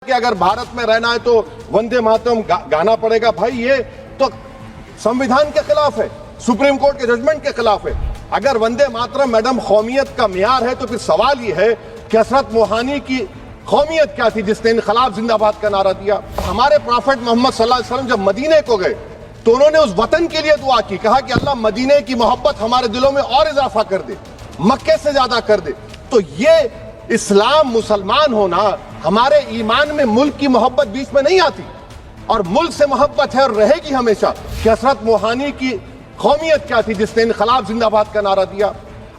कि अगर भारत में रहना है तो वंदे मातरम गाना पड़ेगा। भाई ये तो संविधान के खिलाफ है, सुप्रीम कोर्ट के जजमेंट के खिलाफ है। अगर वंदे मातरम मैडम कौमियत का मियार है तो फिर सवाल ये है कि हजरत मोहानी की कौमियत क्या थी जिसने इनकलाब जिंदाबाद का नारा दिया। हमारे प्रॉफेट मोहम्मद सल्लल्लाहु अलैहि वसल्लम जब मदीने को गए तो उन्होंने उस वतन के लिए दुआ की, कहा कि अल्लाह मदीने की मोहब्बत हमारे दिलों में और इजाफा कर दे, मक्के से ज्यादा कर दे। तो ये इस्लाम मुसलमान होना, हमारे ईमान में मुल्क की मोहब्बत बीच में नहीं आती और मुल्क से मोहब्बत है और रहेगी हमेशा कि हजरत मोहानी की कौमियत क्या थी जिसने इनकलाब जिंदाबाद का नारा दिया।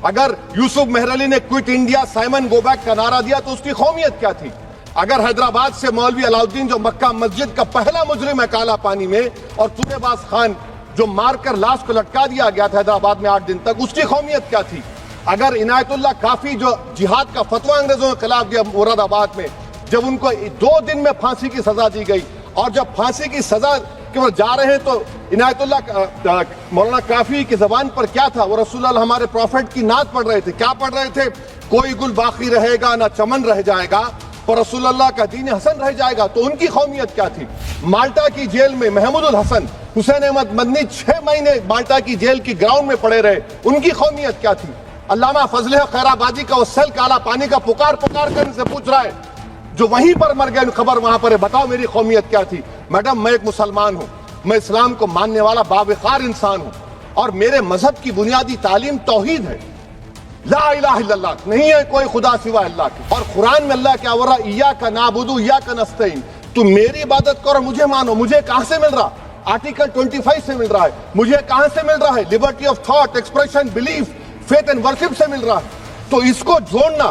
अगर यूसुफ मेहरली ने quit India Simon go back का नारा दिया तो उसकी कौमियत क्या थी। अगर हैदराबाद से मौलवी अलाउद्दीन जो मक्का मस्जिद का पहला मुजरिम है काला पानी में, और तूनेबाज खान जो मारकर लाश को लटका दिया गया था हैदराबाद में 8 दिन तक, उसकी कौमियत क्या थी। अगर इनायतुल्लाह काफी जो जिहाद का फतवा अंग्रेजों के खिलाफ दिया मुरादाबाद में, जब उनको 2 दिन में फांसी की सजा दी गई और जब फांसी की सजा के वो जा रहे हैं तो इनायतुल्लाह मौलाना काफी की जबान पर क्या था, वो रसूलुल्लाह हमारे प्रॉफिट की नात पढ़ रहे थे। क्या पढ़ रहे थे? कोई गुल बाकी रहेगा ना चमन रह जाएगा, पर रसूलुल्लाह का दीन हसन रह जाएगा। तो उनकी कौमियत क्या थी। माल्टा की जेल में महमूदुल हसन, हुसैन अहमद मदनी 6 महीने माल्टा की जेल की ग्राउंड में पड़े रहे, उनकी कौमियत क्या थी। अल्लामा फजल खैराबादी का वो सेल काला पानी का पुकार कर इनसे पूछ रहा है, जो वहीं पर मर गए, खबर वहां पर है, बताओ मेरी कौमियत क्या थी। मैडम मैं एक मुसलमान हूं, मैं इस्लाम को मानने वाला बावकार इंसान हूं और मेरे मजहब की बुनियादी तालीम तौहीद है, ला इलाहा इल्लल्लाह, नहीं है कोई खुदा सिवा अल्लाह के। और कुरान में अल्लाह क्या बोल रहा, इय्याका नाबुदु इय्याका नस्तईन, तुम मेरी इबादत करो मुझे मानो। मुझे कहां से मिल रहा? आर्टिकल 25 से मिल रहा है। मुझे कहां से मिल रहा है? Liberty of thought, expression, belief, faith and worship से मिल रहा है। तो इसको जोड़ना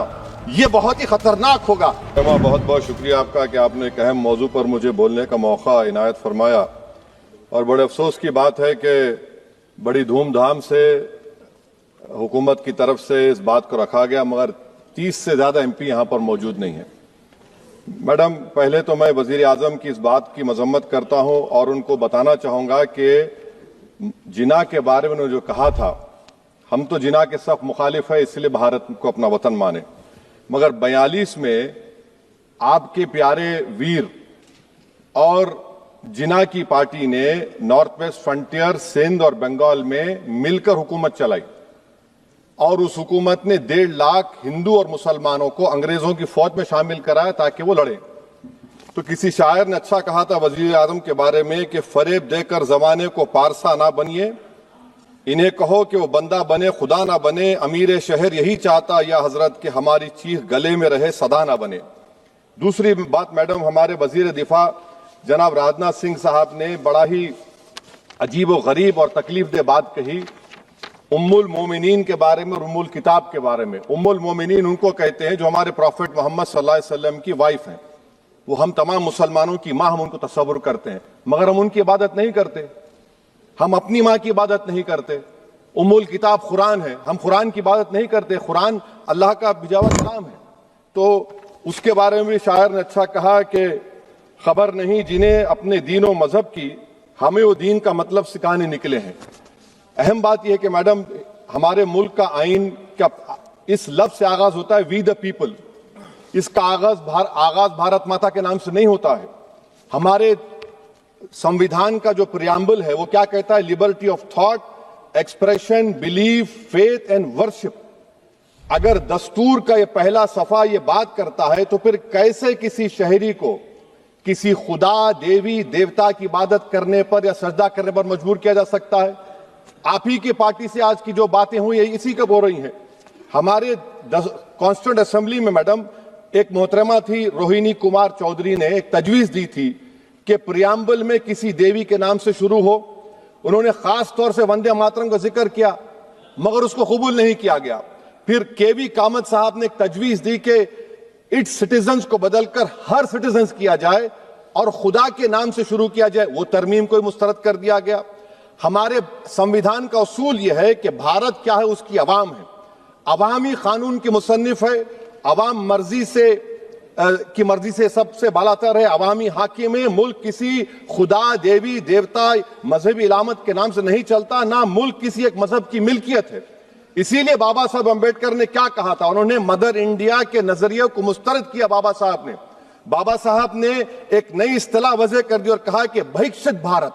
ये बहुत ही खतरनाक होगा। बहुत बहुत शुक्रिया आपका कि आपने एक अहम मौजू पर मुझे बोलने का मौका इनायत फरमाया। और बड़े अफसोस की बात है कि बड़ी धूमधाम से हुकूमत की तरफ से इस बात को रखा गया, मगर 30 से ज्यादा MP यहां पर मौजूद नहीं है। मैडम पहले तो मैं वजीर आजम की इस बात की मजम्मत करता हूं और उनको बताना चाहूंगा कि जिना के बारे में उन्होंने जो कहा था, हम तो जिना के सख्त मुखालिफ है, इसलिए भारत को अपना वतन माने, मगर 42 में आपके प्यारे वीर और जिना की पार्टी ने नॉर्थ वेस्ट फ्रंटियर, सिंध और बंगाल में मिलकर हुकूमत चलाई और उस हुकूमत ने 1.5 लाख हिंदू और मुसलमानों को अंग्रेजों की फौज में शामिल कराया ताकि वो लड़े। तो किसी शायर ने अच्छा कहा था वजीर आजम के बारे में कि फरेब देकर जमाने को पारसा ना बनिए, इन्हें कहो कि वो बंदा बने खुदा ना बने, अमीर शहर यही चाहता या हजरत कि हमारी चीख गले में रहे सदा ना बने। दूसरी बात मैडम, हमारे वजीर दिफा जनाब राजनाथ सिंह साहब ने बड़ा ही अजीब व गरीब और तकलीफ दे बात कही उम्मुल मोमिनीन के बारे में और उम्मुल किताब के बारे में। उम्मुल मोमिनीन उनको कहते हैं जो हमारे प्रॉफिट मोहम्मद सल्लल्लाहु अलैहि वसल्लम की वाइफ हैं, वो हम तमाम मुसलमानों की माँ, हम उनको तस्वुर करते हैं, मगर हम उनकी इबादत नहीं करते, हम अपनी माँ की इबादत नहीं करते। उम्मुल किताब कुरान है, हम कुरान की इबादत नहीं करते, कुरान अल्लाह का बिजावा कलाम है। तो उसके बारे में भी शायर ने अच्छा कहा कि खबर नहीं जिन्हें अपने दीन और मजहब की, हमें वो दीन का मतलब सिखाने निकले हैं। अहम बात यह है कि मैडम हमारे मुल्क का आइन का इस लफ्ज से आगाज होता है, वी द पीपल। इसका आगाज भारत माता के नाम से नहीं होता है। हमारे संविधान का जो प्रियम्बल है वो क्या कहता है? Liberty of thought, expression, belief, faith and worship. अगर दस्तूर का ये पहला सफा ये बात करता है तो फिर कैसे किसी शहरी को किसी खुदा, देवी, देवता की इबादत करने पर या सजदा करने पर मजबूर किया जा सकता है? आप ही की पार्टी से आज की जो बातें हुई है इसी को बोल रही हैं। हमारे कॉन्स्टिट्यूंट असेंबली में मैडम एक मोहतरमा थी रोहिणी कुमार चौधरी ने एक तजवीज दी थी कि प्रियम्बल में किसी देवी के नाम से शुरू हो। उन्होंने खास तौर से वंदे मातरम का जिक्र किया मगर उसको कबूल नहीं किया गया। फिर KV कामत साहब ने एक तजवीज दी कि इट्स सिटीजन्स को बदलकर हर सिटीजन्स किया जाए और खुदा के नाम से शुरू किया जाए, वो तरमीम को मुस्तरद कर दिया गया। हमारे संविधान का उसूल यह है कि भारत क्या है, उसकी अवाम है, अवामी कानून की मुसन्निफ है, अवाम की मर्जी से सबसे बालातर है, अवामी हाकिम है। मुल्क किसी खुदा, देवी, देवता, मजहबी इलामत के नाम से नहीं चलता, ना मुल्क किसी एक मजहब की मिल्कियत है। इसीलिए बाबा साहब अंबेडकर ने क्या कहा था, उन्होंने मदर इंडिया के नजरिए को मुस्तरद किया बाबा साहब ने। बाबा साहब ने एक नई इस्तिलाह वजह कर दी और कहा कि भविष्यत भारत,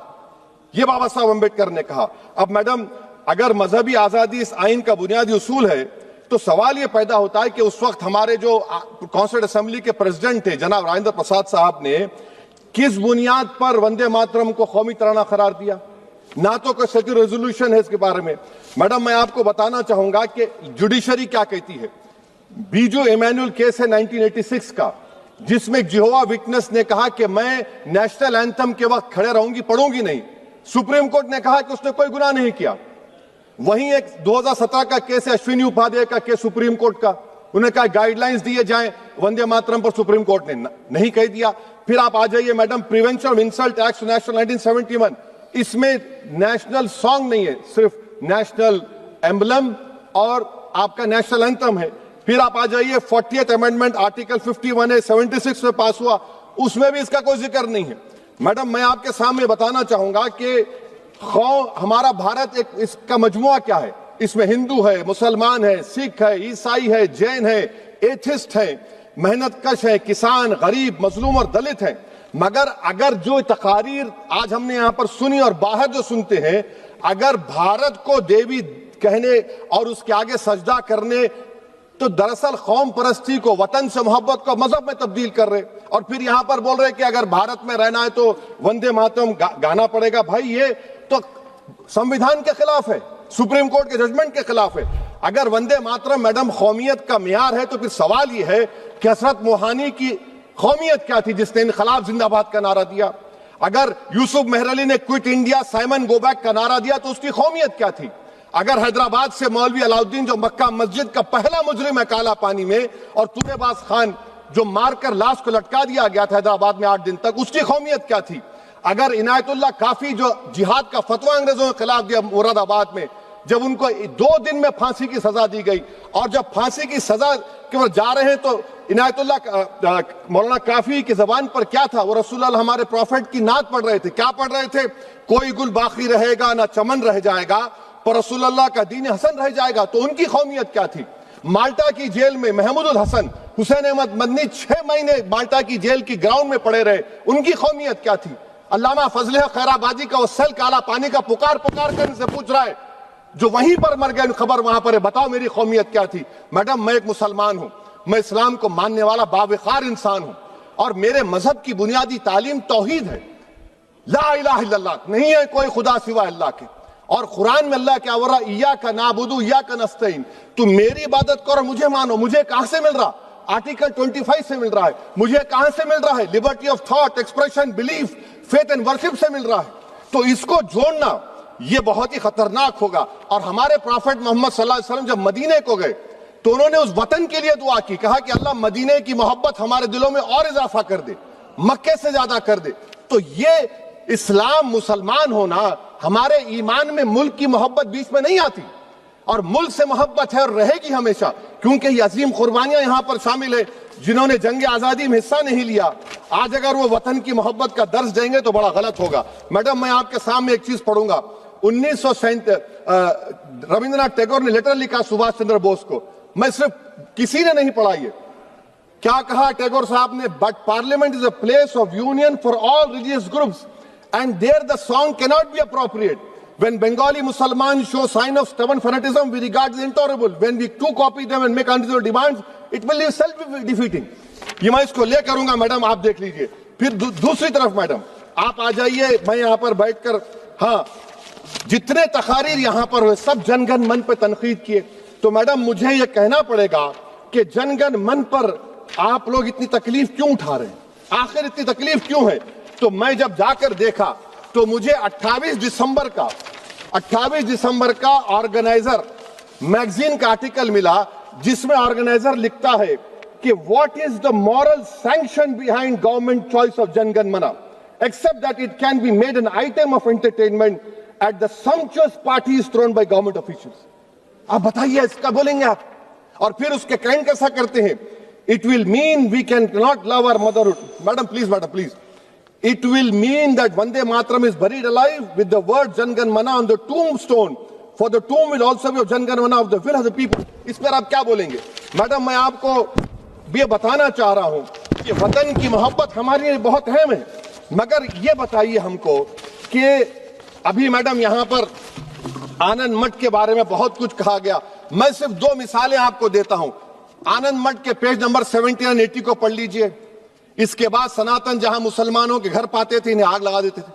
ये बाबा साहब अम्बेडकर ने कहा। अब मैडम, अगर मजहबी आजादी इस आइन का बुनियादी उसूल है तो सवाल यह पैदा होता है कि उस वक्त हमारे जो कॉन्स्टिट्यूंट असेंबली के प्रेसिडेंट थे जनाब राजेंद्र प्रसाद साहब ने किस बुनियाद पर वंदे मातरम को कौमी तराना करार दिया? ना तो कोई सेक्युलर रेजोल्यूशन है इसके बारे में। मैडम, मैं आपको बताना चाहूंगा कि जुडिशरी क्या कहती है। बीजू इमैनुअल केस है 1986 का, जिसमें जिहोवा विटनेस ने कहा कि मैं नेशनल एंथम के वक्त खड़े रहूंगी, पढ़ूंगी नहीं। सुप्रीम कोर्ट ने कहा कि उसने कोई गुनाह नहीं किया। वहीं एक 2017 का केस है अश्विनी उपाध्याय का केस सुप्रीम कोर्ट का, उन्हें कहा गाइडलाइंस दिए जाएं वंदे मातरम पर, सुप्रीम कोर्ट ने नहीं कह दिया। फिर आप आ जाइए madam, prevention of insult act national 1971, इसमें नेशनल सॉन्ग नहीं है, सिर्फ नेशनल एम्बलम और आपका नेशनल एंथम है। फिर आप आ जाइए 40th अमेंडमेंट आर्टिकल 51 है, 76 में पास हुआ, उसमें भी इसका कोई जिक्र नहीं है। मैडम, मैं आपके सामने बताना चाहूंगा कि हमारा भारत एक इसका मजमुआ क्या है। इसमें हिंदू है, मुसलमान है, सिख है, ईसाई है, जैन है, एथिस्ट है, मेहनतकश है, किसान, गरीब, मजलूम और दलित है। मगर अगर जो तकारीर आज हमने यहां पर सुनी और बाहर जो सुनते हैं, अगर भारत को देवी कहने और उसके आगे सजदा करने, तो दरअसल कौम परस्ती को, वतन से मोहब्बत को मजहब में तब्दील कर रहे, और फिर यहां पर बोल रहे कि अगर भारत में रहना है तो वंदे मातरम गाना पड़ेगा। भाई, ये तो संविधान के खिलाफ है, सुप्रीम कोर्ट के जजमेंट के खिलाफ है। अगर वंदे मातरम मैडम कौमियत का मियार है तो फिर सवाल यह है कि हजरत मोहानी की कौमियत क्या थी जिसने इनकलाब जिंदाबाद का नारा दिया? अगर यूसुफ मेहरली ने quit India Simon go back का नारा दिया तो उसकी कौमियत क्या थी? अगर हैदराबाद से मौलवी अलाउद्दीन जो मक्का मस्जिद का पहला मुजरिम है काला पानी में, और तूरेबाज खान जो मारकर लाश को लटका दिया गया था हैदराबाद में 8 दिन तक, उसकी कौमियत क्या थी? अगर इनायतुल्लाह काफी जो जिहाद का फतवा अंग्रेजों के खिलाफ दिया मुरादाबाद में, जब उनको 2 दिन में फांसी की सजा दी गई, और जब फांसी की सजा के बाद जा रहे हैं तो इनायतुल्लाह मौलाना काफी की जबान पर क्या था? वो रसूलुल्लाह हमारे प्रॉफिट की नात पढ़ रहे थे। क्या पढ़ रहे थे? कोई गुल बाकी रहेगा ना चमन रह जाएगा, पर रसूलुल्लाह का दीन हसन रह जाएगा। तो उनकी कौमियत क्या थी? माल्टा की जेल में महमूद उल हसन, हुसैन अहमद मदनी 6 महीने माल्टा की जेल की ग्राउंड में पड़े रहे, उनकी कौमियत क्या थी? अल्लामा फजल खैराबादी का वो सेल काला पानी का पुकार कर से पूछ रहा है, जो वहीं पर मर गए, खबर वहां पर है, बताओ मेरी कौमियत क्या थी? मैडम, मैं एक मुसलमान हूं, मैं इस्लाम को मानने वाला बावकार इंसान हूं, और मेरे मजहब की बुनियादी तालीम तौहीद है, ला इलाहा इल्लल्लाह, नहीं है कोई खुदा सिवा अल्लाह के। और कुरान में अल्लाह क्या बोल रहा? इय्याका नाबुदु इय्याका नस्तईन, तुम मेरी इबादत करो, मुझे मानो। मुझे कहां से मिल रहा? आर्टिकल 25 से मिल रहा है। मुझे कहां से मिल रहा है? Liberty of thought, expression, belief, faith and worship से मिल रहा है। तो इसको जोड़ना यह बहुत ही खतरनाक होगा। और हमारे प्रॉफिट मोहम्मद सल्लल्लाहु अलैहि वसल्लम जब मदीने को गए तो उन्होंने उस वतन के लिए दुआ की, कहा कि अल्लाह मदीने की मोहब्बत हमारे दिलों में और इजाफा कर दे, मक्के से ज्यादा कर दे। तो ये इस्लाम, मुसलमान होना, हमारे ईमान में मुल्क की मोहब्बत बीच में नहीं आती, और मुल्क से मोहब्बत है और रहेगी हमेशा, क्योंकि ये अजीम कुर्बानियां यहां पर शामिल है जिन्होंने जंग आजादी में हिस्सा नहीं लिया। आज अगर वो वतन की मोहब्बत का दर्ज देंगे तो बड़ा गलत होगा। मैडम, मैं आपके सामने एक चीज पढ़ूंगा। 1937 रविंद्रनाथ टैगोर ने लेटर लिखा सुभाष चंद्र बोस को, मैं सिर्फ किसी ने नहीं पढ़ा ये। क्या कहा टैगोर साहब ने? But parliament is a place of union for all religious groups and there the song cannot be appropriate. When Bengali Muslims show sign of stubborn fanatism, we regard it intolerable. When we too copy them and make unreasonable demands, it will be self-defeating. ये मैं इसको ले करूंगा madam, आप देख लीजिए। फिर दूसरी तरफ मैडम आप आ जाइए, मैं यहाँ पर बैठकर, हाँ, जितने तकारीर यहाँ पर हुए सब जनगण मन पर तनकीद किए। तो मैडम मुझे ये कहना पड़ेगा कि जनगण मन पर आप लोग इतनी तकलीफ क्यों उठा रहे हैं? आखिर इतनी तकलीफ क्यों है? तो मैं जब जाकर देखा तो मुझे 28 दिसंबर का ऑर्गेनाइजर मैगजीन का आर्टिकल मिला, जिसमें ऑर्गेनाइजर लिखता है कि what is the moral sanction behind government choice of Jana Gana Mana except that it can be made an item of entertainment at the sumptuous parties thrown by government officials. आप बताइए, इसका बोलेंगे आप? और फिर उसके कैंड कैसा करते हैं? It will mean we can not love our motherhood. Madam please, it will mean that Vande Mataram is buried alive with the word Jan Gan Mana on the tombstone, for the tomb will also be of Jan Gan Mana of the will of the people. इस पर आप क्या बोलेंगे? Madam, मैं आपको ये बताना चाह रहा हूं कि वतन की मोहब्बत हमारे लिए बहुत अहम है, मगर ये बताइए हमको कि अभी मैडम यहां पर आनंद मठ के बारे में बहुत कुछ कहा गया। मैं सिर्फ 2 मिसालें आपको देता हूं। आनंद मठ के पेज नंबर 70 और 80 को पढ़ लीजिए। इसके बाद सनातन जहां मुसलमानों के घर पाते थे, इन्हें आग लगा देते थे।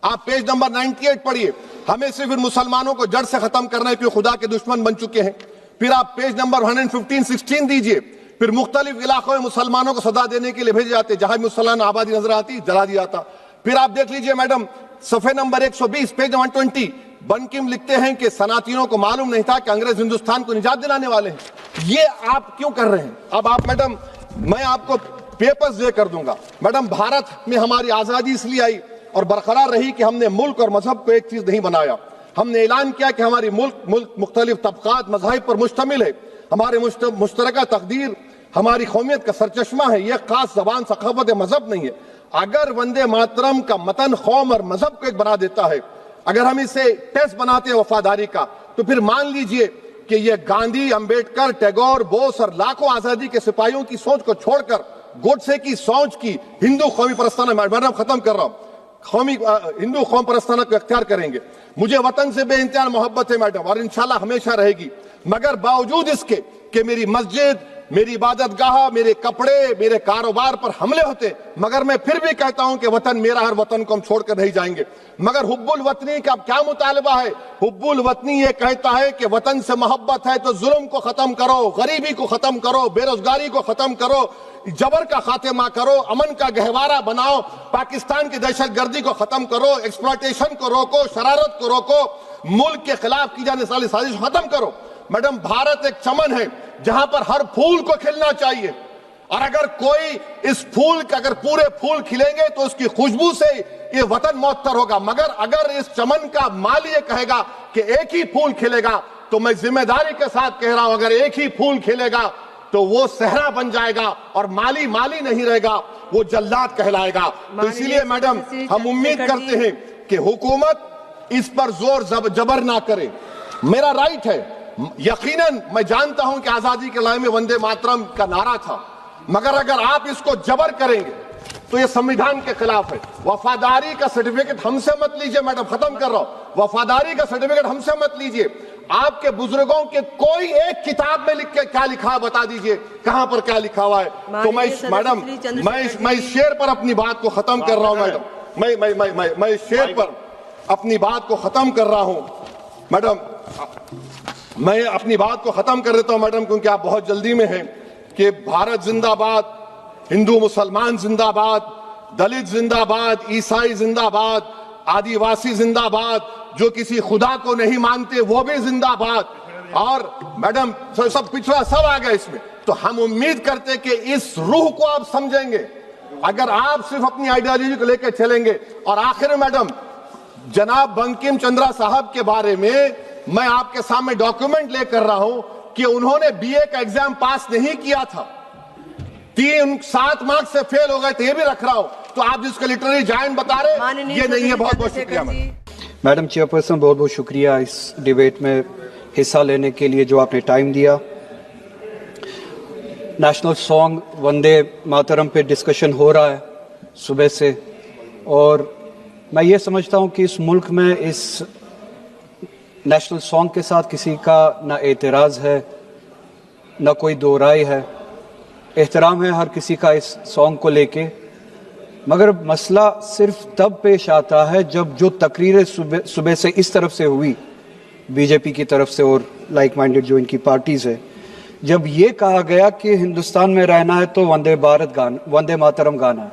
आप पेज नंबर 98 पढ़िए, हमें सिर्फ इन मुसलमानों को जड़ से खत्म करना है क्योंकि खुदा के दुश्मन बन चुके हैं। फिर आप पेज नंबर 115-16 दीजिए, फिर मुख्तलिफ इलाकों में मुसलमानों को सदा देने के लिए भेजे जाते, जहां भी मुसलमान आबादी नजर आती जला दिया जाता। फिर आप देख लीजिए मैडम सफे नंबर 120 पेज 120, बंकिम लिखते हैं कि सनातनियों को मालूम नहीं था कि अंग्रेज हिंदुस्तान को निजात दिलाने वाले हैं। ये आप क्यों कर रहे हैं? अब आप मैडम, मैं आपको पेपर्स दे कर दूंगा। मैडम, भारत में हमारी आजादी इसलिए आई और बरकरार रही कि हमने मुल्क और मजहब को एक चीज नहीं बनाया। हमने ऐलान किया कि हमारी मुल्क मुख्तलिफ तबकात मज़ाहिब पर मुश्तमिल है। हमारे मुश्तरका तकदीर हमारी कौमियत का सरचश्मा है। यह खास जबान सखावत मजहब नहीं है। अगर वंदे मातरम का मतन कौम और मजहब को एक बना देता है, अगर हम इसे टेस्ट बनाते हैं वफादारी का, तो फिर मान लीजिए कि यह गांधी, अंबेडकर, टैगोर, बोस और लाखों आजादी के सिपाहियों की सोच को छोड़कर गोडसे की सोच की हिंदू कौमी परस्ताना, मैडम खत्म कर रहा हूं, कौमी हिंदू कौम परस्ताना को इख्तियार करेंगे। मुझे वतन से बेइंतहा मोहब्बत है मैडम, और इंशाल्लाह हमेशा रहेगी। मगर बावजूद इसके कि मेरी मस्जिद, मेरी इबादत गाह, मेरे कपड़े, मेरे कारोबार पर हमले होते, मगर मैं फिर भी कहता हूं कि वतन मेरा, हर वतन को हम छोड़कर नहीं जाएंगे। मगर हुब्बुल वतनी का क्या मुतालबा है? हुब्बुल वतनी ये कहता है कि वतन से मोहब्बत है तो जुल्म को खत्म करो, गरीबी को खत्म करो, बेरोजगारी को खत्म करो, जबर का खात्मा करो, अमन का गहवारा बनाओ, पाकिस्तान की दहशतगर्दी को खत्म करो, एक्सप्लॉयटेशन को रोको, शरारत को रोको, मुल्क के खिलाफ की जाने वाली साजिश खत्म करो। मैडम, भारत एक चमन है जहां पर हर फूल को खिलना चाहिए, और अगर कोई इस फूल के अगर पूरे फूल खिलेंगे तो उसकी खुशबू से ये वतन मौतर होगा। मगर अगर इस चमन का माली ये कहेगा कि एक ही फूल खिलेगा, तो मैं जिम्मेदारी के साथ कह रहा हूं, अगर एक ही फूल खिलेगा तो वो सहरा बन जाएगा और माली माली नहीं रहेगा, वो जल्लाद कहलाएगा। तो इसीलिए मैडम, हम उम्मीद करते हैं कि हुकूमत इस पर जोर जबर ना करे। मेरा राइट है, यकीनन मैं जानता हूं कि आजादी के लड़ाई में वंदे मातरम का नारा था, मगर अगर आप इसको जबर करेंगे तो ये संविधान के खिलाफ है। वफादारी का सर्टिफिकेट हमसे मत लीजिए मैडम, खत्म कर रहा हूं। वफादारी का सर्टिफिकेट हमसे मत लीजिए। आपके बुजुर्गों के कोई एक किताब में लिख के क्या लिखा है बता दीजिए, कहां पर क्या लिखा हुआ है। तो मैं मैडम, मैं इस शेर पर अपनी बात को खत्म कर रहा हूं मैडम, मैं इस शेर पर अपनी बात को खत्म कर रहा हूं मैडम, मैं अपनी बात को खत्म कर देता हूं मैडम, क्योंकि आप बहुत जल्दी में हैं। कि भारत जिंदाबाद, हिंदू मुसलमान जिंदाबाद, दलित जिंदाबाद, ईसाई जिंदाबाद, आदिवासी जिंदाबाद, जो किसी खुदा को नहीं मानते वो भी जिंदाबाद, और मैडम सब पिछड़ा सब आ गया इसमें। तो हम उम्मीद करते कि इस रूह को आप समझेंगे, अगर आप सिर्फ अपनी आइडियोलॉजी को लेकर चलेंगे। और आखिर में मैडम, जनाब बंकिम चंद्रा साहब के बारे में मैं आपके सामने डॉक्यूमेंट लेकर रहा हूं कि उन्होंने बीए का एग्जाम पास नहीं किया था, 7 मार्क्स से फेल हो गए थे, ये भी रख रहा हूं। तो आप जिसका लिटरेरी जायंट बता रहे ये नहीं है। बहुत बहुत शुक्रिया मैडम चेयरपर्सन, बहुत बहुत शुक्रिया इस डिबेट में हिस्सा लेने के लिए जो आपने टाइम दिया। नेशनल सॉन्ग वंदे मातरम पे डिस्कशन हो रहा है सुबह से, और मैं ये समझता हूँ कि इस मुल्क में इस नेशनल सॉन्ग के साथ किसी का ना एतराज़ है, ना कोई दो राय है। एहतराम है हर किसी का इस सॉन्ग को लेके, मगर मसला सिर्फ तब पेश आता है जब जो तकरीरें सुबह से इस तरफ से हुई, बीजेपी की तरफ से और लाइक माइंडेड जो इनकी पार्टीज है, जब ये कहा गया कि हिंदुस्तान में रहना है तो वंदे मातरम गाना है।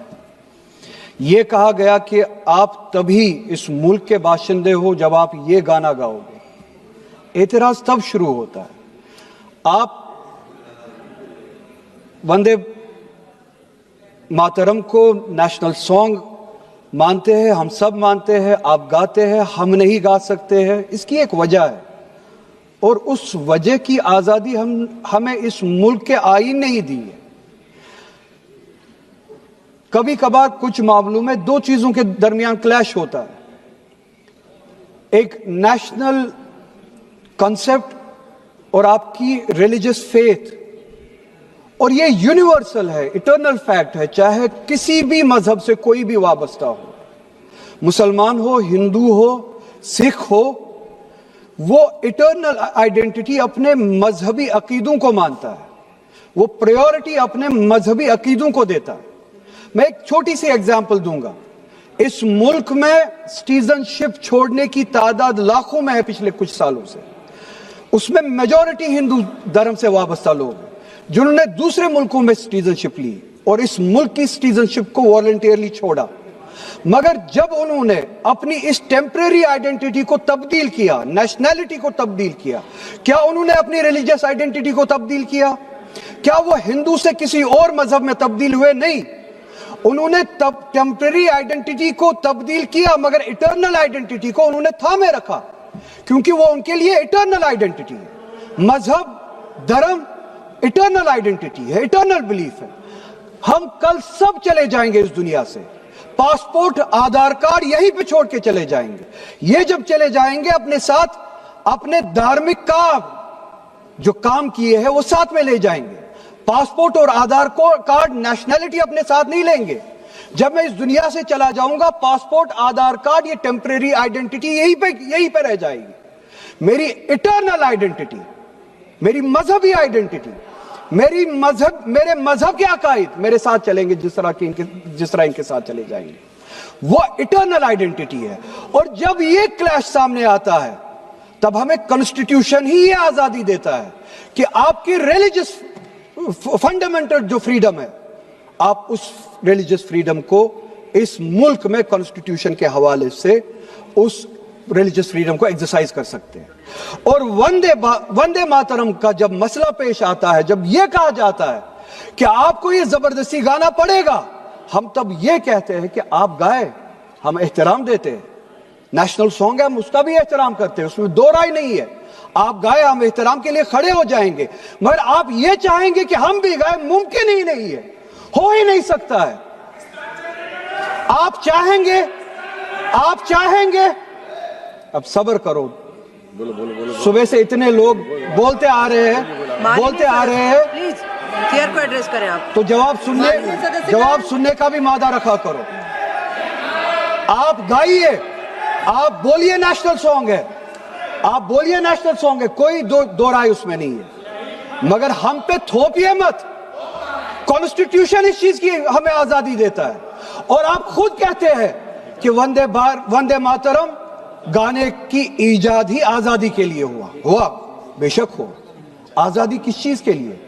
ये कहा गया कि आप तभी इस मुल्क के बाशिंदे हो जब आप ये गाना गाओगे। एतराज तब शुरू होता है। आप वंदे मातरम को नेशनल सॉन्ग मानते हैं, हम सब मानते हैं, आप गाते हैं, हम नहीं गा सकते हैं। इसकी एक वजह है, और उस वजह की आज़ादी हमें इस मुल्क के आईन ने ही दी है। कभी कभार कुछ मामलों में दो चीजों के दरमियान क्लैश होता है, एक नेशनल कॉन्सेप्ट और आपकी रिलीजियस फेथ, और ये यूनिवर्सल है, इटर्नल फैक्ट है, चाहे किसी भी मजहब से कोई भी वाबस्ता हो, मुसलमान हो, हिंदू हो, सिख हो, वो इटर्नल आइडेंटिटी अपने मजहबी अकीदों को मानता है, वो प्रायोरिटी अपने मजहबी अकीदों को देता है। मैं एक छोटी सी एग्जांपल दूंगा। इस मुल्क में सिटीजनशिप छोड़ने की तादाद लाखों में है पिछले कुछ सालों से। उसमें मेजॉरिटी हिंदू धर्म से वाबस्ता लोग हैं जिन्होंने दूसरे मुल्कों में सिटीजनशिप ली और इस मुल्क की सिटीजनशिप को वॉलंटियरली छोड़ा। मगर जब उन्होंने अपनी इस टेम्परेरी आइडेंटिटी को तब्दील किया, नेशनैलिटी को तब्दील किया, क्या उन्होंने अपनी रिलीजियस आइडेंटिटी को तब्दील किया? क्या वो हिंदू से किसी और मजहब में तब्दील हुए? नहीं, उन्होंने तब टेम्परेरी आइडेंटिटी को तब्दील किया, मगर इटर्नल आइडेंटिटी को उन्होंने थामे रखा, क्योंकि वो उनके लिए इटर्नल आइडेंटिटी है। मजहब, धर्म इटर्नल आइडेंटिटी है, इटर्नल बिलीफ है। हम कल सब चले जाएंगे इस दुनिया से, पासपोर्ट, आधार कार्ड यहीं पे छोड़ के चले जाएंगे। ये जब चले जाएंगे अपने साथ अपने धार्मिक का जो काम किए हैं वो साथ में ले जाएंगे। पासपोर्ट और आधार कार्ड, नेशनैलिटी अपने साथ नहीं लेंगे। जब मैं इस दुनिया से चला जाऊंगा, पासपोर्ट, आधार कार्ड, ये टेम्परेरी आइडेंटिटी यहीं पे रह जाएगी। मेरी इटर्नल आइडेंटिटी, मेरी मजहबी आइडेंटिटी, मेरे मजहब के अकायद मेरे साथ चलेंगे जिस तरह इनके साथ चले जाएंगे। वो इटर्नल आइडेंटिटी है। और जब ये क्लैश सामने आता है तब हमें कॉन्स्टिट्यूशन ही ये आजादी देता है कि आपकी रिलीजियस फंडामेंटल जो फ्रीडम है, आप उस रिलीजियस फ्रीडम को इस मुल्क में कॉन्स्टिट्यूशन के हवाले से उस रिलीजियस फ्रीडम को एक्सरसाइज कर सकते हैं। और वंदे मातरम का जब मसला पेश आता है, जब यह कहा जाता है कि आपको यह जबरदस्ती गाना पड़ेगा, हम तब यह कहते हैं कि आप गाए, हम एहतराम देते हैं। नेशनल सॉन्ग है, हम उसका भी एहतराम करते हैं, उसमें दो राय नहीं है। आप गाए, हम एहतराम के लिए खड़े हो जाएंगे। मगर आप यह चाहेंगे कि हम भी गाए, मुमकिन ही नहीं है, हो ही नहीं सकता है। आप चाहेंगे, अब सब्र करो। सुबह से इतने लोग बोलते आ रहे हैं प्लीज चेयर को एड्रेस करें आप। तो जवाब सुनने का भी मादा रखा करो। आप गाइए, आप बोलिए नेशनल सॉन्ग है, आप बोलिए नेशनल सॉन्ग है, कोई दो राय उसमें नहीं है। मगर हम पे थोपिए मत। कॉन्स्टिट्यूशन इस चीज की हमें आजादी देता है। और आप खुद कहते हैं कि वंदे मातरम गाने की ईजाद ही आजादी के लिए हुआ। बेशक हो। आजादी किस चीज के लिए?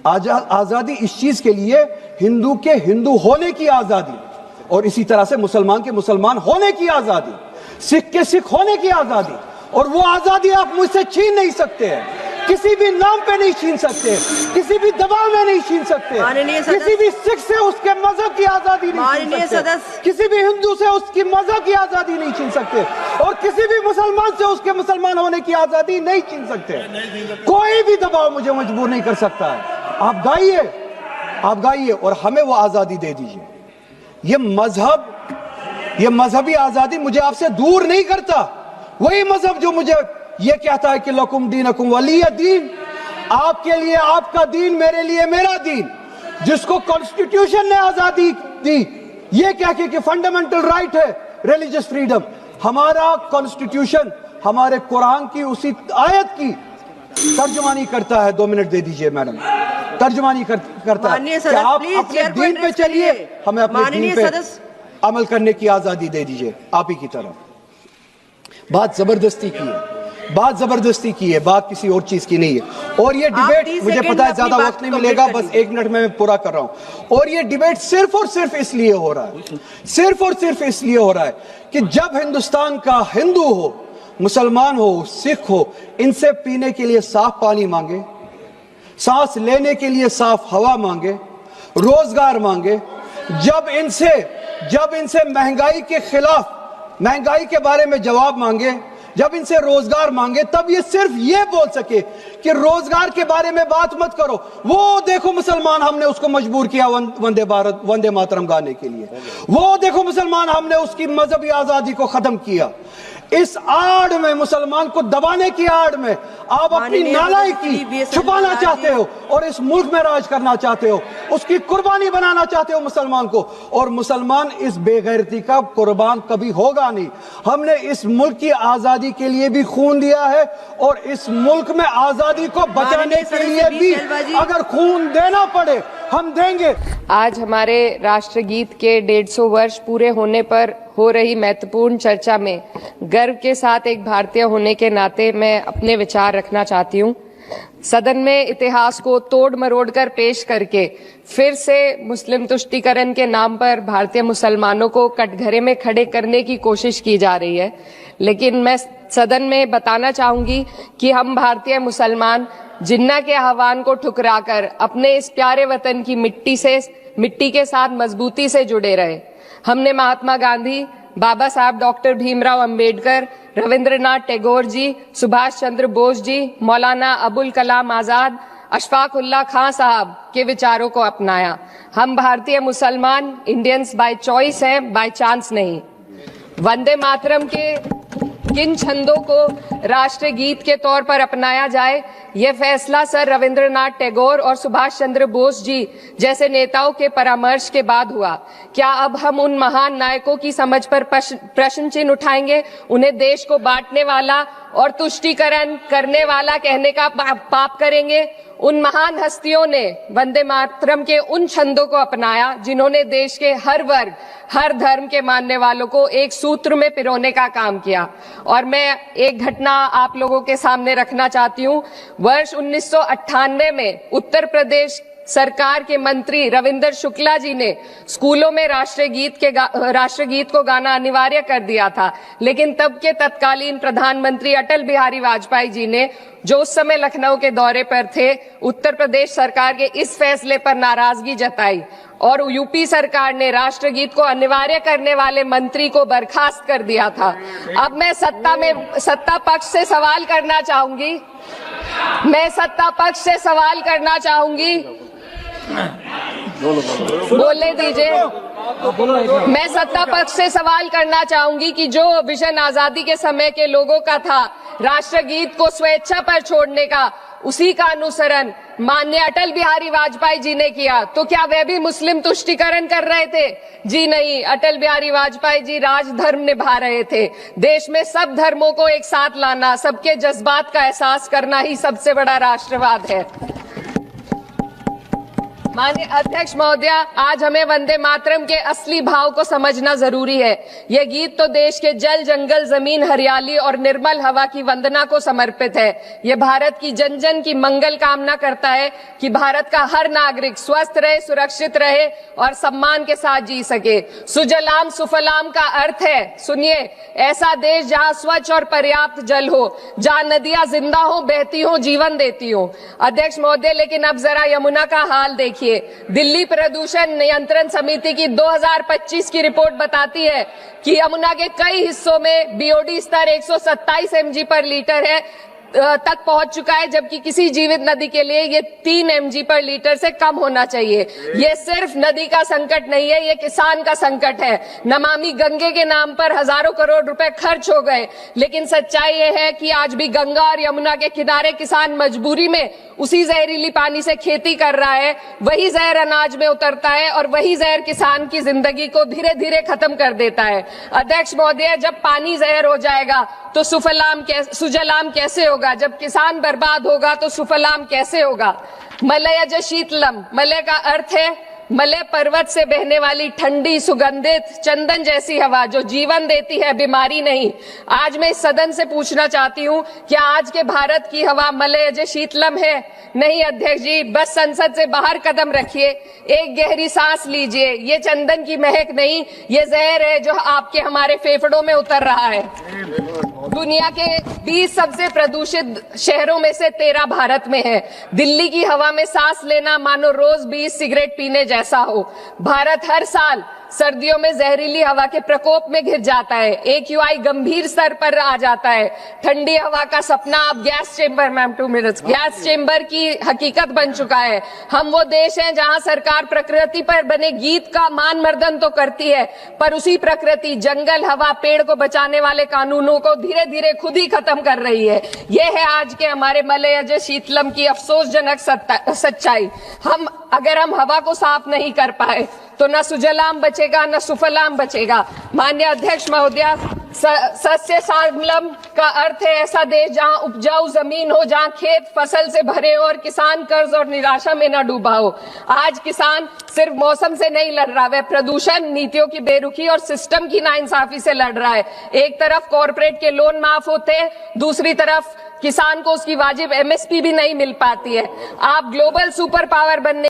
आजादी इस चीज के लिए, हिंदू के हिंदू होने की आजादी, और इसी तरह से मुसलमान के मुसलमान होने की आजादी, सिख के सिख होने की आजादी। और वो आजादी आप मुझसे छीन नहीं सकते हैं, किसी भी नाम पे नहीं छीन सकते, किसी भी दबाव में नहीं छीन सकते। किसी भी सिख से उसके मजहब की आजादी नहीं छीन सकते, किसी भी हिंदू से उसकी मजहब की आजादी नहीं छीन सकते, और किसी भी मुसलमान से उसके मुसलमान होने की आजादी नहीं छीन सकते। कोई भी दबाव मुझे मजबूर नहीं कर सकता है। आप गाइए और हमें वो आजादी दे दीजिए। ये मजहबी आजादी मुझे आपसे दूर नहीं करता। वही मजहब जो मुझे ये कहता है कि लकुम दीनकुम वलिय दीन, आपके लिए आपका दीन, मेरे लिए मेरा दीन, जिसको कॉन्स्टिट्यूशन ने आजादी दी ये कह के कि फंडामेंटल राइट है रिलीजियस फ्रीडम। हमारा कॉन्स्टिट्यूशन हमारे कुरान की उसी आयत की तर्जुमानी करता है। 2 मिनट दे दीजिए मैडम। तर्जुमानी करता है कि आप अपने दीन पे चलिए, हमें अपने दीन पे अमल करने की आजादी दे दीजिए। आप ही की तरफ बात जबरदस्ती की है, बात किसी और चीज की नहीं है। और ये डिबेट, मुझे पता है ज्यादा वक्त नहीं मिलेगा, बस 1 मिनट में मैं पूरा कर रहा हूं। और ये डिबेट सिर्फ और सिर्फ इसलिए हो रहा है कि जब हिंदुस्तान का हिंदू हो, मुसलमान हो, सिख हो, इनसे पीने के लिए साफ पानी मांगे, सांस लेने के लिए साफ हवा मांगे, रोजगार मांगे, जब इनसे महंगाई के खिलाफ, महंगाई के बारे में जवाब मांगे, जब इनसे रोजगार मांगे, तब ये सिर्फ ये बोल सके कि रोजगार के बारे में बात मत करो। वो देखो मुसलमान, हमने उसको मजबूर किया वंदे भारत वंदे मातरम गाने के लिए। वो देखो मुसलमान, हमने उसकी मजहबी आजादी को खत्म किया। इस आड़ में, मुसलमान को दबाने की आड़ में आप अपनी नालायकी छुपाना चाहते हो और इस मुल्क में राज करना चाहते हो, उसकी कुर्बानी बनाना चाहते हो मुसलमान को। और मुसलमान इस बेगैरती का कुर्बान कभी होगा नहीं। हमने इस मुल्क की आजादी के लिए भी खून दिया है और इस मुल्क में आजादी को बचाने के लिए भी अगर खून देना पड़े हम देंगे। आज हमारे राष्ट्रगीत के 150 वर्ष पूरे होने पर हो रही महत्वपूर्ण चर्चा में गर्व के साथ एक भारतीय होने के नाते मैं अपने विचार रखना चाहती हूँ। सदन में इतिहास को तोड़ मरोड़ कर पेश करके फिर से मुस्लिम तुष्टीकरण के नाम पर भारतीय मुसलमानों को कटघरे में खड़े करने की कोशिश की जा रही है। लेकिन मैं सदन में बताना चाहूंगी कि हम भारतीय मुसलमान जिन्ना के आह्वान को ठुकराकर अपने इस प्यारे वतन की मिट्टी के साथ मजबूती से जुड़े रहे। हमने महात्मा गांधी, बाबा साहब डॉक्टर भीमराव अंबेडकर, रविंद्रनाथ टैगोर जी, सुभाष चंद्र बोस जी, मौलाना अबुल कलाम आजाद, अशफाक उल्लाह खां साहब के विचारों को अपनाया। हम भारतीय मुसलमान इंडियंस बाय चॉइस हैं, बाय चांस नहीं। वंदे मातरम के किन छंदों को राष्ट्रगीत के तौर पर अपनाया जाए, यह फैसला सर रविंद्रनाथ टैगोर और सुभाष चंद्र बोस जी जैसे नेताओं के परामर्श के बाद हुआ। क्या अब हम उन महान नायकों की समझ पर प्रश्न चिन्ह उठाएंगे? उन्हें देश को बांटने वाला और तुष्टीकरण करने वाला कहने का पाप करेंगे? उन महान हस्तियों ने वंदे मातरम के उन छंदों को अपनाया जिन्होंने देश के हर वर्ग, हर धर्म के मानने वालों को एक सूत्र में पिरोने का काम किया। और मैं एक घटना आप लोगों के सामने रखना चाहती हूँ। वर्ष 1998 में उत्तर प्रदेश सरकार के मंत्री रविंदर शुक्ला जी ने स्कूलों में राष्ट्रगीत को गाना अनिवार्य कर दिया था। लेकिन तब के तत्कालीन प्रधानमंत्री अटल बिहारी वाजपेयी जी ने, जो उस समय लखनऊ के दौरे पर थे, उत्तर प्रदेश सरकार के इस फैसले पर नाराजगी जताई और यूपी सरकार ने राष्ट्रगीत को अनिवार्य करने वाले मंत्री को बर्खास्त कर दिया था। अब मैं सत्ता पक्ष से सवाल करना चाहूंगी। बोलने दीजिए। मैं सत्ता पक्ष से सवाल करना चाहूंगी कि जो विजन आजादी के समय के लोगों का था राष्ट्रगीत को स्वेच्छा पर छोड़ने का, उसी का अनुसरण माननीय अटल बिहारी वाजपेयी जी ने किया, तो क्या वे भी मुस्लिम तुष्टीकरण कर रहे थे? जी नहीं। अटल बिहारी वाजपेयी जी राजधर्म निभा रहे थे। देश में सब धर्मों को एक साथ लाना, सबके जज्बात का एहसास करना ही सबसे बड़ा राष्ट्रवाद है। माननीय अध्यक्ष महोदया, आज हमें वंदे मातरम के असली भाव को समझना जरूरी है। यह गीत तो देश के जल, जंगल, जमीन, हरियाली और निर्मल हवा की वंदना को समर्पित है। यह भारत की जन जन की मंगल कामना करता है कि भारत का हर नागरिक स्वस्थ रहे, सुरक्षित रहे और सम्मान के साथ जी सके। सुजलाम सुफलाम का अर्थ है, सुनिए, ऐसा देश जहां स्वच्छ और पर्याप्त जल हो, जहां नदियां जिंदा हो, बहती हो, जीवन देती हो। अध्यक्ष महोदय, लेकिन अब जरा यमुना का हाल देखिए। दिल्ली प्रदूषण नियंत्रण समिति की 2025 की रिपोर्ट बताती है कि यमुना के कई हिस्सों में बीओडी स्तर 127 mg पर लीटर है तक पहुंच चुका है, जबकि किसी जीवित नदी के लिए ये 3 mg पर लीटर से कम होना चाहिए। ये सिर्फ नदी का संकट नहीं है, ये किसान का संकट है। नमामि गंगे के नाम पर हजारों करोड़ रुपए खर्च हो गए, लेकिन सच्चाई ये है कि आज भी गंगा और यमुना के किनारे किसान मजबूरी में उसी जहरीली पानी से खेती कर रहा है। वही जहर अनाज में उतरता है और वही जहर किसान की जिंदगी को धीरे धीरे खत्म कर देता है। अध्यक्ष महोदय, जब पानी जहर हो जाएगा तो सुजलाम कैसे होगा? जब किसान बर्बाद होगा तो सुफलाम कैसे होगा? मलयज शीतलम, मलय का अर्थ है मलय पर्वत से बहने वाली ठंडी, सुगंधित, चंदन जैसी हवा जो जीवन देती है, बीमारी नहीं। आज मैं इस सदन से पूछना चाहती हूँ, क्या आज के भारत की हवा मलयज शीतलम है? नहीं अध्यक्ष जी, बस संसद से बाहर कदम रखिए, एक गहरी सांस लीजिए। ये चंदन की महक नहीं, ये जहर है जो आपके हमारे फेफड़ों में उतर रहा है। दुनिया के 20 सबसे प्रदूषित शहरों में से 13 भारत में है। दिल्ली की हवा में सांस लेना मानो रोज 20 सिगरेट पीने जैसा हो। भारत हर साल सर्दियों में जहरीली हवा के प्रकोप में घिर जाता है, AQI गंभीर स्तर पर आ जाता है, ठंडी हवा का सपना अब gas chamber, ma'am 2 minutes, gas chamber की हकीकत बन चुका है। हम वो देश हैं जहां सरकार प्रकृति पर बने गीत का मान मर्दन तो करती है, पर उसी प्रकृति, जंगल, हवा, पेड़ को बचाने वाले कानूनों को धीरे धीरे खुद ही खत्म कर रही है। ये है आज के हमारे मलयज शीतलम की अफसोसजनक सच्चाई। अगर हम हवा को साफ नहीं कर पाए तो न सुजलाम बचेगा न सुफलाम बचेगा। माननीय अध्यक्ष महोदया, सस्य श्यामलम का अर्थ है ऐसा देश जहां उपजाऊ जमीन हो, जहां खेत फसल से भरे हो और किसान कर्ज और निराशा में न डूबा हो। आज किसान सिर्फ मौसम से नहीं लड़ रहा, वह प्रदूषण, नीतियों की बेरुखी और सिस्टम की नाइंसाफी से लड़ रहा है। एक तरफ कॉर्पोरेट के लोन माफ होते हैं, दूसरी तरफ किसान को उसकी वाजिब MSP भी नहीं मिल पाती है। आप ग्लोबल सुपर पावर बनने